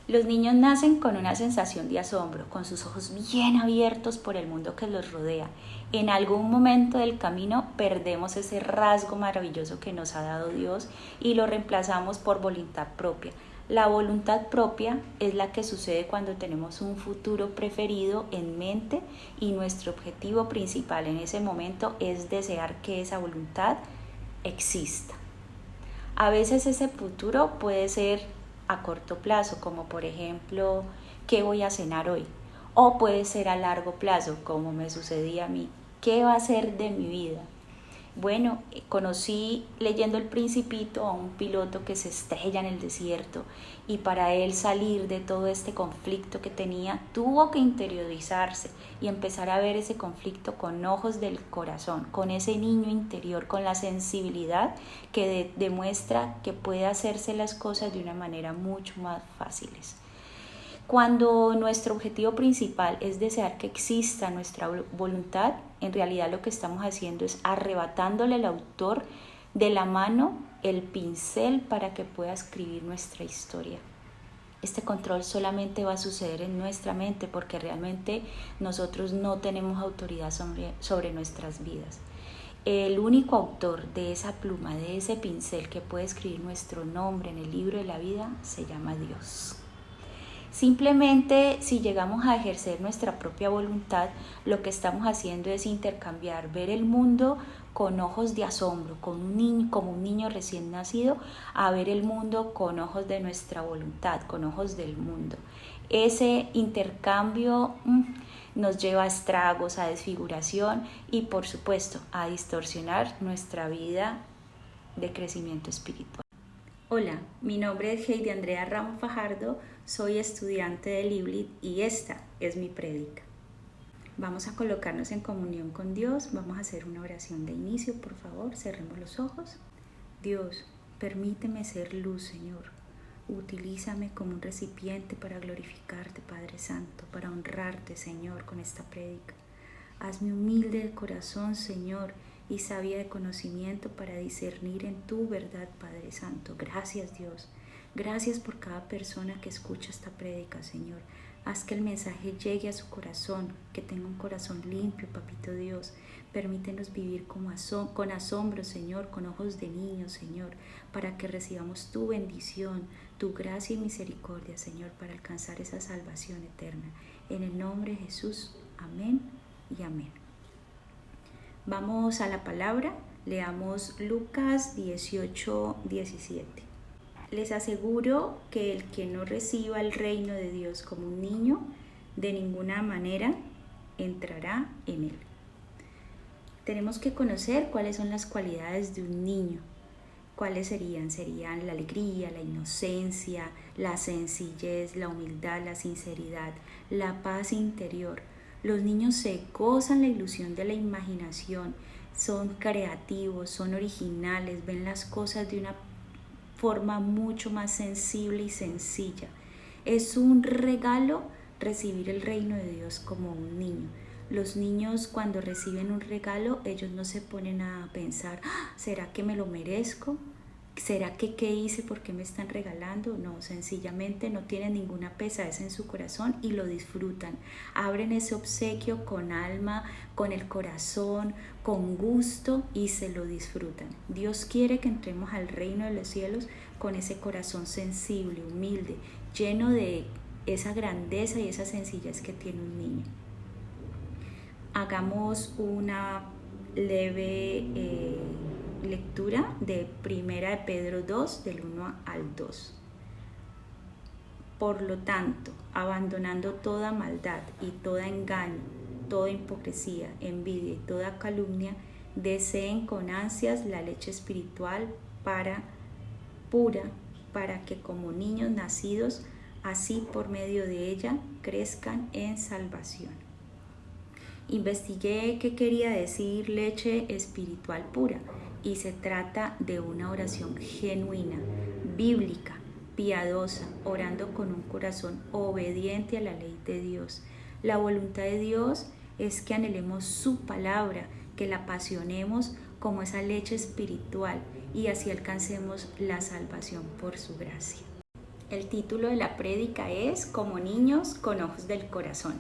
Los niños nacen con una sensación de asombro, con sus ojos bien abiertos por el mundo que los rodea. En algún momento del camino perdemos ese rasgo maravilloso que nos ha dado Dios y lo reemplazamos por voluntad propia. La voluntad propia es la que sucede cuando tenemos un futuro preferido en mente y nuestro objetivo principal en ese momento es desear que esa voluntad exista. A veces ese futuro puede ser a corto plazo, como por ejemplo, ¿qué voy a cenar hoy? O puede ser a largo plazo, como me sucedía a mí, ¿qué va a ser de mi vida? Bueno, conocí leyendo El Principito a un piloto que se estrella en el desierto y para él salir de todo este conflicto que tenía tuvo que interiorizarse y empezar a ver ese conflicto con ojos del corazón, con ese niño interior, con la sensibilidad que demuestra que puede hacerse las cosas de una manera mucho más fáciles. Cuando nuestro objetivo principal es desear que exista nuestra voluntad, en realidad lo que estamos haciendo es arrebatándole al autor de la mano el pincel para que pueda escribir nuestra historia. Este control solamente va a suceder en nuestra mente porque realmente nosotros no tenemos autoridad sobre nuestras vidas. El único autor de esa pluma, de ese pincel que puede escribir nuestro nombre en el libro de la vida, se llama Dios. Simplemente si llegamos a ejercer nuestra propia voluntad, lo que estamos haciendo es intercambiar, ver el mundo con ojos de asombro, como un niño recién nacido, a ver el mundo con ojos de nuestra voluntad, con ojos del mundo. Ese intercambio nos lleva a estragos, a desfiguración y por supuesto a distorsionar nuestra vida de crecimiento espiritual. Hola, mi nombre es Heidi Andrea Ramos Fajardo, soy estudiante del IBLIT y esta es mi prédica. Vamos a colocarnos en comunión con Dios, vamos a hacer una oración de inicio, por favor, cerremos los ojos. Dios, permíteme ser luz, Señor. Utilízame como un recipiente para glorificarte, Padre Santo, para honrarte, Señor, con esta prédica. Hazme humilde de corazón, Señor, y sabia de conocimiento para discernir en tu verdad, Padre Santo. Gracias, Dios. Gracias por cada persona que escucha esta prédica, Señor. Haz que el mensaje llegue a su corazón, que tenga un corazón limpio, Papito Dios. Permítenos vivir con asombro, Señor, con ojos de niño, Señor, para que recibamos tu bendición, tu gracia y misericordia, Señor, para alcanzar esa salvación eterna. En el nombre de Jesús, amén y amén. Vamos a la palabra, leamos Lucas 18:17. Les aseguro que el que no reciba el reino de Dios como un niño, de ninguna manera entrará en él. Tenemos que conocer cuáles son las cualidades de un niño. ¿Cuáles serían? Serían la alegría, la inocencia, la sencillez, la humildad, la sinceridad, la paz interior. Los niños se gozan la ilusión de la imaginación, son creativos, son originales, ven las cosas de una forma mucho más sensible y sencilla. Es un regalo recibir el reino de Dios como un niño. Los niños cuando reciben un regalo, ellos no se ponen a pensar, ¿será que me lo merezco? ¿Será que qué hice? ¿Por qué me están regalando? No, sencillamente no tienen ninguna pesadez en su corazón y lo disfrutan. Abren ese obsequio con alma, con el corazón, con gusto y se lo disfrutan. Dios quiere que entremos al reino de los cielos con ese corazón sensible, humilde, lleno de esa grandeza y esa sencillez que tiene un niño. Hagamos una leve lectura de 1 de Pedro 2, del 1 al 2. Por lo tanto, abandonando toda maldad y todo engaño, toda hipocresía, envidia y toda calumnia, deseen con ansias la leche espiritual pura, para que como niños nacidos, así por medio de ella, crezcan en salvación. Investigué qué quería decir leche espiritual pura y se trata de una oración genuina, bíblica, piadosa, orando con un corazón obediente a la ley de Dios. La voluntad de Dios es que anhelemos su palabra, que la apasionemos como esa leche espiritual y así alcancemos la salvación por su gracia. El título de la prédica es Como niños con ojos del corazón.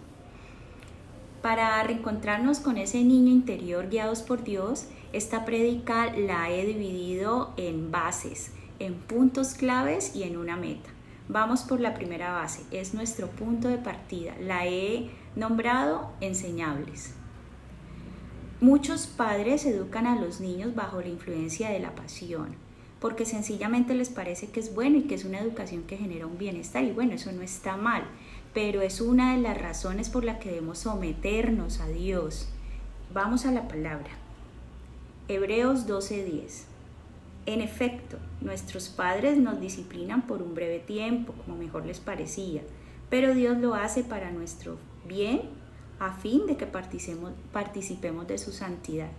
Para reencontrarnos con ese niño interior guiados por Dios, esta prédica la he dividido en bases, en puntos claves y en una meta. Vamos por la primera base, es nuestro punto de partida. La he nombrado enseñables. Muchos padres educan a los niños bajo la influencia de la pasión, porque sencillamente les parece que es bueno y que es una educación que genera un bienestar, y bueno, eso no está mal, pero es una de las razones por la que debemos someternos a Dios. Vamos a la palabra. Hebreos 12:10. En efecto, nuestros padres nos disciplinan por un breve tiempo, como mejor les parecía, pero Dios lo hace para nuestro bien, a fin de que participemos de su santidad.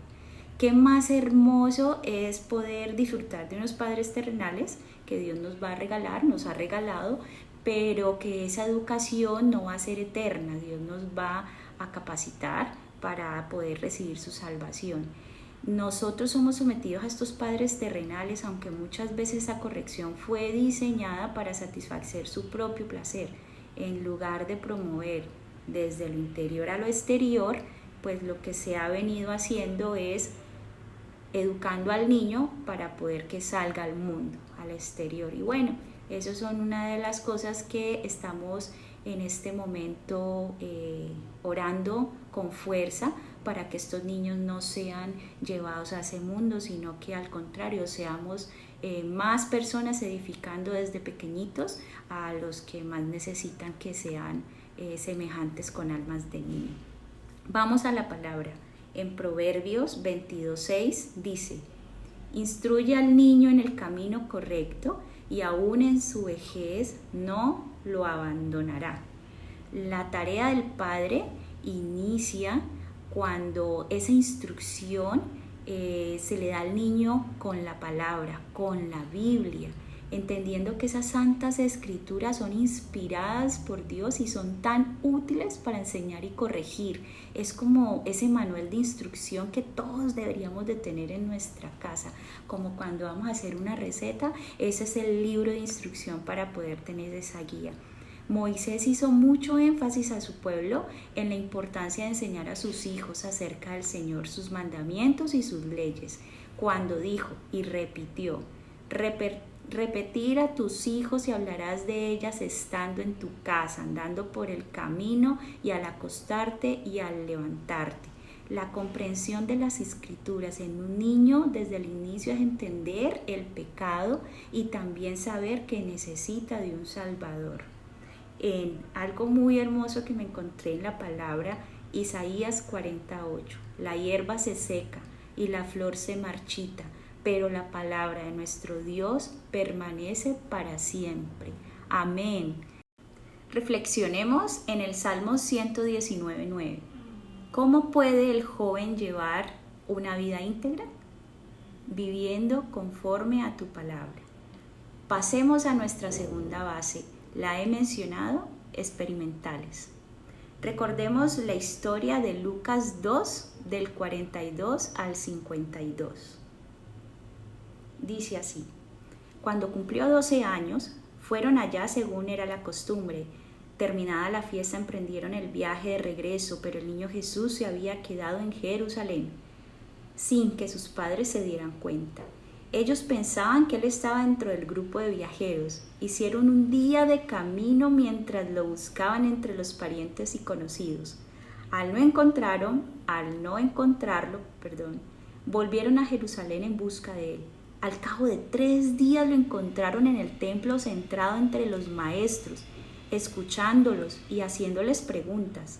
Qué más hermoso es poder disfrutar de unos padres terrenales que Dios nos va a regalar, nos ha regalado, pero que esa educación no va a ser eterna. Dios nos va a capacitar para poder recibir su salvación. Nosotros somos sometidos a estos padres terrenales, aunque muchas veces esa corrección fue diseñada para satisfacer su propio placer, en lugar de promover desde lo interior a lo exterior, pues lo que se ha venido haciendo es educando al niño para poder que salga al mundo, al exterior. Y bueno, esas son una de las cosas que estamos en este momento orando con fuerza para que estos niños no sean llevados a ese mundo, sino que al contrario seamos más personas edificando desde pequeñitos a los que más necesitan que sean semejantes con almas de niño. Vamos a la palabra. En Proverbios 22:6 dice: instruye al niño en el camino correcto y aún en su vejez no lo abandonará. La tarea del padre inicia cuando esa instrucción se le da al niño con la palabra, con la Biblia, entendiendo que esas santas escrituras son inspiradas por Dios y son tan útiles para enseñar y corregir. Es como ese manual de instrucción que todos deberíamos de tener en nuestra casa, como cuando vamos a hacer una receta, ese es el libro de instrucción para poder tener esa guía. Moisés hizo mucho énfasis a su pueblo en la importancia de enseñar a sus hijos acerca del Señor, sus mandamientos y sus leyes, cuando dijo y repitió: repetir a tus hijos y hablarás de ellas estando en tu casa, andando por el camino y al acostarte y al levantarte. La comprensión de las escrituras en un niño desde el inicio es entender el pecado y también saber que necesita de un Salvador. En algo muy hermoso que me encontré en la palabra, Isaías 48, la hierba se seca y la flor se marchita, pero la palabra de nuestro Dios permanece para siempre. Amén. Reflexionemos en el Salmo 119:9. ¿Cómo puede el joven llevar una vida íntegra? Viviendo conforme a tu palabra. Pasemos a nuestra segunda base. La he mencionado, experimentales. Recordemos la historia de Lucas 2, del 42 al 52. Dice así: cuando cumplió 12 años, fueron allá según era la costumbre. Terminada la fiesta emprendieron el viaje de regreso, pero el niño Jesús se había quedado en Jerusalén, sin que sus padres se dieran cuenta. Ellos pensaban que él estaba dentro del grupo de viajeros. Hicieron un día de camino mientras lo buscaban entre los parientes y conocidos. Al no encontrarlo, volvieron a Jerusalén en busca de él. Al cabo de 3 días lo encontraron en el templo centrado entre los maestros, escuchándolos y haciéndoles preguntas.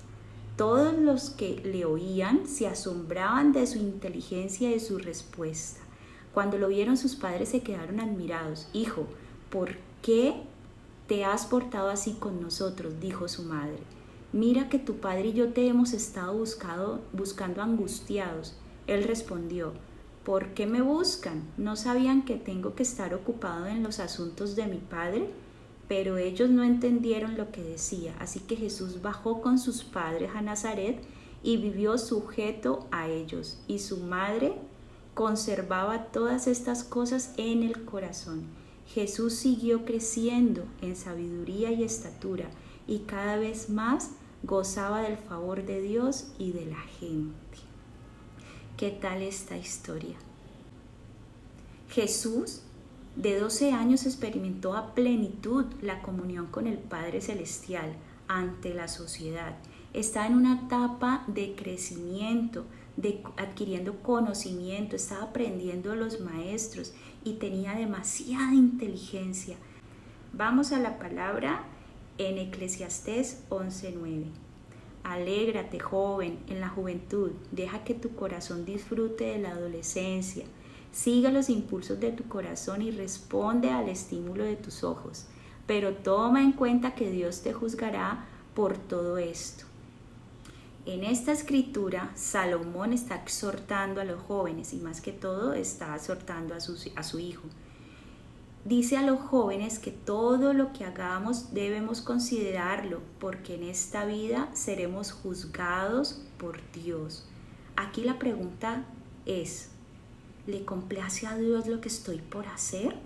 Todos los que le oían se asombraban de su inteligencia y de su respuesta. Cuando lo vieron, sus padres se quedaron admirados. Hijo, ¿por qué te has portado así con nosotros?, dijo su madre. Mira que tu padre y yo te hemos estado buscando angustiados. Él respondió: ¿por qué me buscan? ¿No sabían que tengo que estar ocupado en los asuntos de mi padre? Pero ellos no entendieron lo que decía, así que Jesús bajó con sus padres a Nazaret y vivió sujeto a ellos, y su madre conservaba todas estas cosas en el corazón. Jesús siguió creciendo en sabiduría y estatura y cada vez más gozaba del favor de Dios y de la gente. ¿Qué tal esta historia? Jesús, de 12 años, experimentó a plenitud la comunión con el Padre Celestial ante la sociedad. Está en una etapa de crecimiento, de adquiriendo conocimiento, estaba aprendiendo de los maestros y tenía demasiada inteligencia. Vamos a la palabra en Eclesiastés 11:9. Alégrate, joven, en la juventud, deja que tu corazón disfrute de la adolescencia. Siga los impulsos de tu corazón y responde al estímulo de tus ojos, pero toma en cuenta que Dios te juzgará por todo esto. En esta escritura, Salomón está exhortando a los jóvenes y más que todo está exhortando a su hijo. Dice a los jóvenes que todo lo que hagamos debemos considerarlo, porque en esta vida seremos juzgados por Dios. Aquí la pregunta es, ¿le complace a Dios lo que estoy por hacer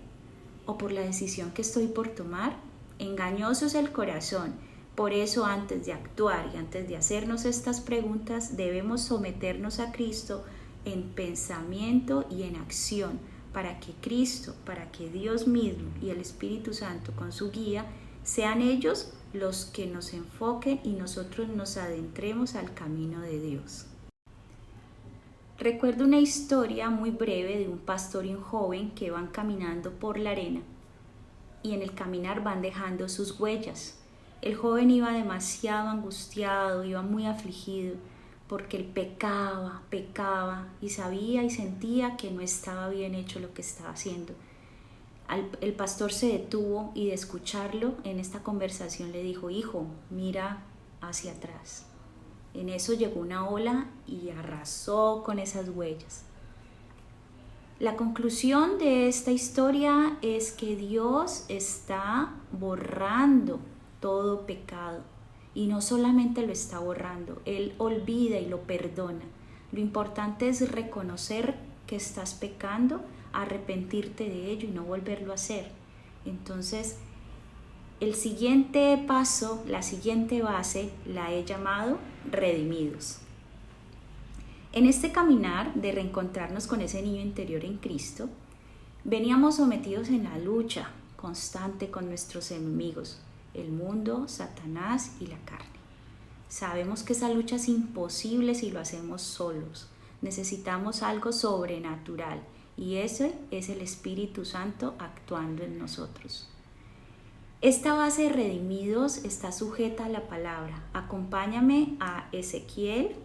o por la decisión que estoy por tomar? Engañoso es el corazón. Por eso, antes de actuar y antes de hacernos estas preguntas, debemos someternos a Cristo en pensamiento y en acción, para que Cristo, para que Dios mismo y el Espíritu Santo con su guía sean ellos los que nos enfoquen y nosotros nos adentremos al camino de Dios. Recuerdo una historia muy breve de un pastor y un joven que van caminando por la arena y en el caminar van dejando sus huellas. El joven iba demasiado angustiado, iba muy afligido porque él pecaba y sabía y sentía que no estaba bien hecho lo que estaba haciendo. El pastor se detuvo y de escucharlo en esta conversación le dijo, hijo, mira hacia atrás. En eso llegó una ola y arrasó con esas huellas. La conclusión de esta historia es que Dios está borrando todo pecado y no solamente lo está borrando, Él olvida y lo perdona. Lo importante es reconocer que estás pecando, arrepentirte de ello y no volverlo a hacer. Entonces, el siguiente paso, la siguiente base, la he llamado redimidos. En este caminar de reencontrarnos con ese niño interior en Cristo, veníamos sometidos en la lucha constante con nuestros enemigos, el mundo, Satanás y la carne. Sabemos que esa lucha es imposible si lo hacemos solos. Necesitamos algo sobrenatural y ese es el Espíritu Santo actuando en nosotros. Esta base de redimidos está sujeta a la palabra. Acompáñame a Ezequiel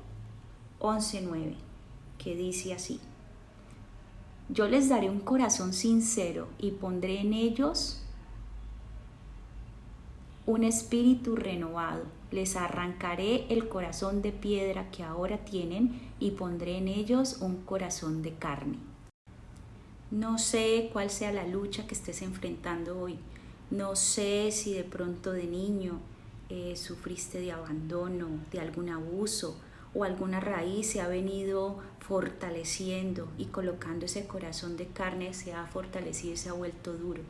11:9, que dice así: yo les daré un corazón sincero y pondré en ellos un espíritu renovado. Les arrancaré el corazón de piedra que ahora tienen y pondré en ellos un corazón de carne. No sé cuál sea la lucha que estés enfrentando hoy. No sé si de pronto de niño sufriste de abandono, de algún abuso o alguna raíz se ha venido fortaleciendo y colocando ese corazón de carne, se ha fortalecido y se ha vuelto duro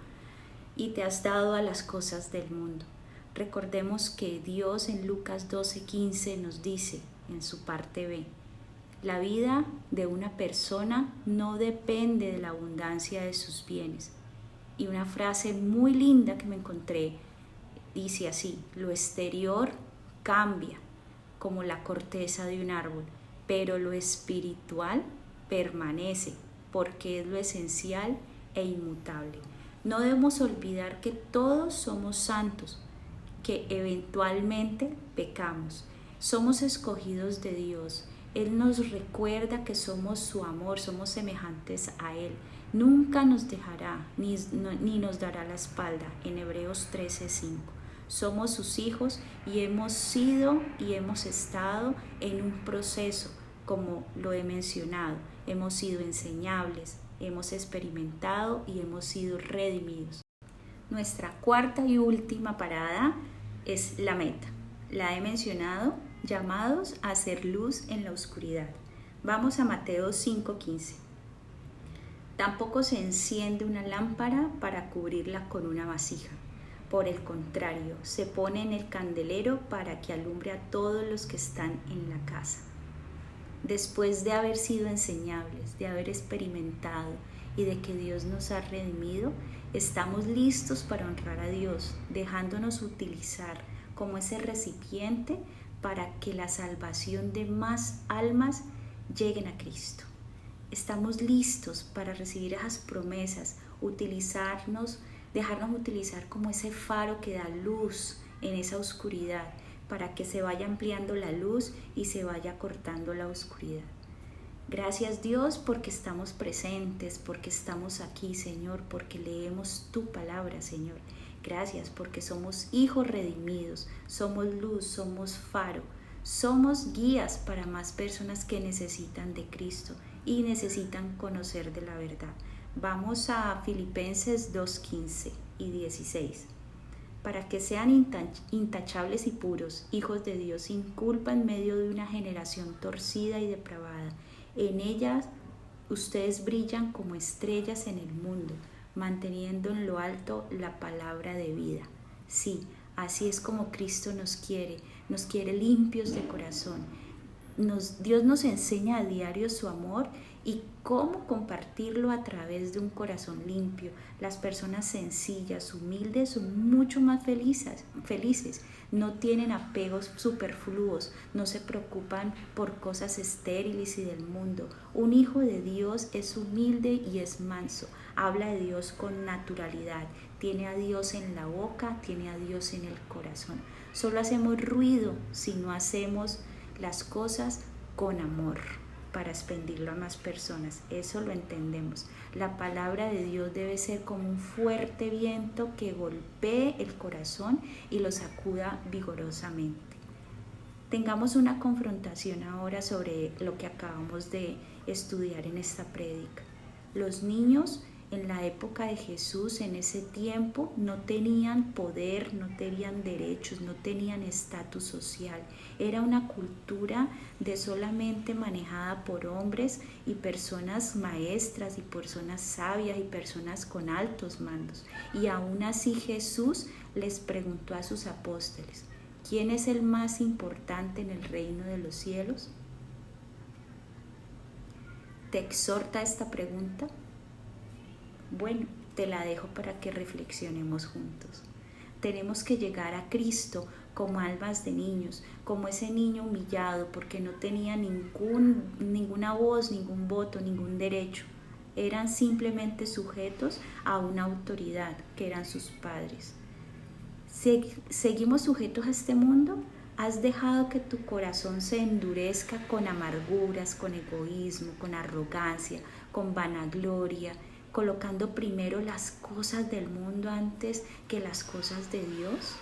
y te has dado a las cosas del mundo. Recordemos que Dios en Lucas 12:15 nos dice en su parte B, la vida de una persona no depende de la abundancia de sus bienes. Y una frase muy linda que me encontré dice así: lo exterior cambia como la corteza de un árbol, pero lo espiritual permanece porque es lo esencial e inmutable. No debemos olvidar que todos somos santos, que eventualmente pecamos. Somos escogidos de Dios. Él nos recuerda que somos su amor, somos semejantes a Él. Nunca nos dejará ni nos dará la espalda, en Hebreos 13:5. Somos sus hijos y hemos sido y hemos estado en un proceso, como lo he mencionado. Hemos sido enseñables, hemos experimentado y hemos sido redimidos. Nuestra cuarta y última parada es la meta. La he mencionado, llamados a hacer luz en la oscuridad. Vamos a Mateo 5:15. Tampoco se enciende una lámpara para cubrirla con una vasija. Por el contrario, se pone en el candelero para que alumbre a todos los que están en la casa. Después de haber sido enseñables, de haber experimentado y de que Dios nos ha redimido, estamos listos para honrar a Dios, dejándonos utilizar como ese recipiente para que la salvación de más almas lleguen a Cristo. Estamos listos para recibir esas promesas, dejarnos utilizar como ese faro que da luz en esa oscuridad, para que se vaya ampliando la luz y se vaya cortando la oscuridad. Gracias Dios porque estamos presentes, porque estamos aquí, Señor, porque leemos tu palabra, Señor. Gracias porque somos hijos redimidos, somos luz, somos faro, somos guías para más personas que necesitan de Cristo y necesitan conocer de la verdad. Vamos a Filipenses 2:15 y 16. Para que sean intachables y puros, hijos de Dios sin culpa en medio de una generación torcida y depravada. En ellas ustedes brillan como estrellas en el mundo, manteniendo en lo alto la palabra de vida. Sí, así es como Cristo nos quiere limpios de corazón. Dios nos enseña a diario su amor y cómo compartirlo a través de un corazón limpio. Las personas sencillas, humildes, son mucho más felices. No tienen apegos superfluos, no se preocupan por cosas estériles y del mundo. Un hijo de Dios es humilde y es manso. Habla de Dios con naturalidad. Tiene a Dios en la boca, tiene a Dios en el corazón. Solo hacemos ruido si no hacemos las cosas con amor para expandirlo a más personas. Eso lo entendemos. La palabra de Dios debe ser como un fuerte viento que golpee el corazón y lo sacuda vigorosamente. Tengamos una confrontación ahora sobre lo que acabamos de estudiar en esta prédica. Los niños en la época de Jesús, en ese tiempo, no tenían poder, no tenían derechos, no tenían estatus social. Era una cultura de solamente manejada por hombres y personas maestras y personas sabias y personas con altos mandos. Y aún así Jesús les preguntó a sus apóstoles: ¿quién es el más importante en el reino de los cielos? ¿Te exhorta esta pregunta? Bueno, te la dejo para que reflexionemos juntos. Tenemos que llegar a Cristo como almas de niños, como ese niño humillado porque no tenía ninguna voz, ningún voto, ningún derecho. Eran simplemente sujetos a una autoridad que eran sus padres. ¿Seguimos sujetos a este mundo? ¿Has dejado que tu corazón se endurezca con amarguras, con egoísmo, con arrogancia, con vanagloria, colocando primero las cosas del mundo antes que las cosas de Dios?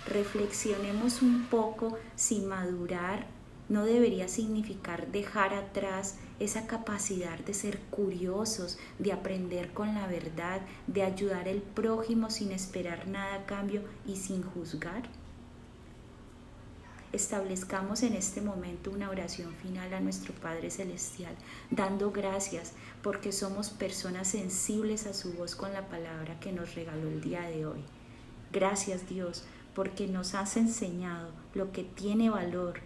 Reflexionemos un poco si madurar no debería significar dejar atrás esa capacidad de ser curiosos, de aprender con la verdad, de ayudar al prójimo sin esperar nada a cambio y sin juzgar. Establezcamos en este momento una oración final a nuestro Padre Celestial, dando gracias porque somos personas sensibles a su voz con la palabra que nos regaló el día de hoy. Gracias Dios, porque nos has enseñado lo que tiene valor,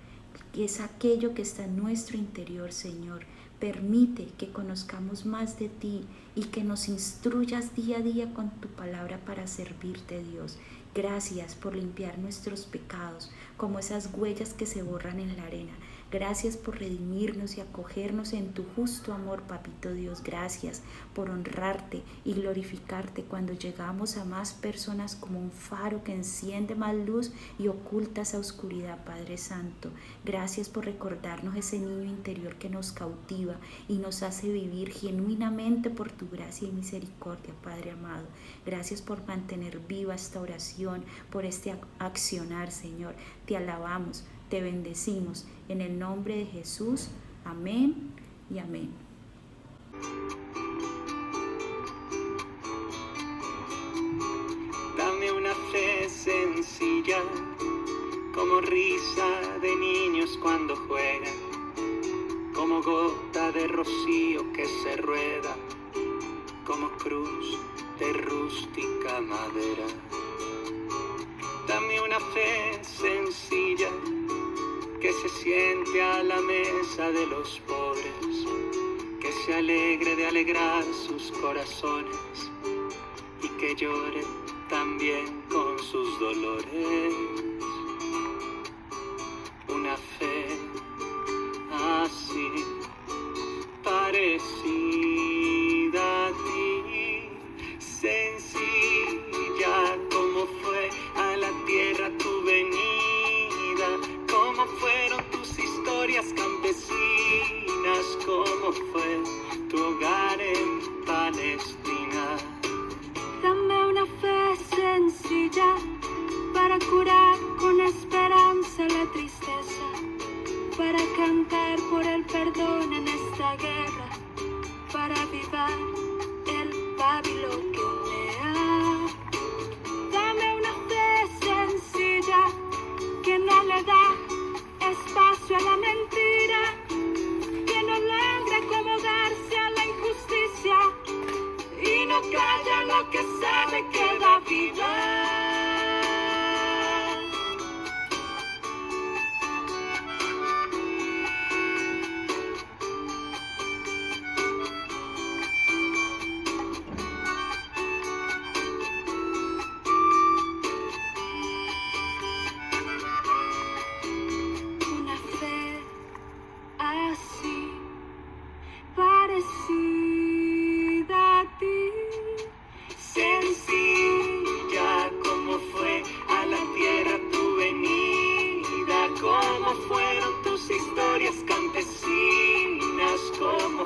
que es aquello que está en nuestro interior, Señor. Permite que conozcamos más de ti y que nos instruyas día a día con tu palabra para servirte, Dios. Gracias por limpiar nuestros pecados, como esas huellas que se borran en la arena. Gracias por redimirnos y acogernos en tu justo amor, Papito Dios. Gracias por honrarte y glorificarte cuando llegamos a más personas como un faro que enciende más luz y oculta esa oscuridad, Padre Santo. Gracias por recordarnos ese niño interior que nos cautiva y nos hace vivir genuinamente por tu gracia y misericordia, Padre amado. Gracias por mantener viva esta oración, por este accionar, Señor. Te alabamos, te bendecimos en el nombre de Jesús. Amén y amén. Dame una fe sencilla, como risa de niños cuando juegan, como gota de rocío que se rueda cruz de rústica madera. Dame una fe sencilla que se siente a la mesa de los pobres, que se alegre de alegrar sus corazones y que llore también con sus dolores. Una fe así, parecida a ti, sencilla como fue a la tierra tu venida, como fueron tus historias campesinas, como fue tu hogar en Palestina. Dame una fe sencilla para curar con esperanza la tristeza, para cantar por el perdón en esta guerra, para avivar el pábilo que humea. Dame una fe sencilla que no le da espacio a la mentira, que no logra acomodarse a la injusticia y no calla lo que sabe que da vida. Una fe así, parecida a ti, Sencilla como fue a la tierra tu venida, como fueron tus historias campesinas, como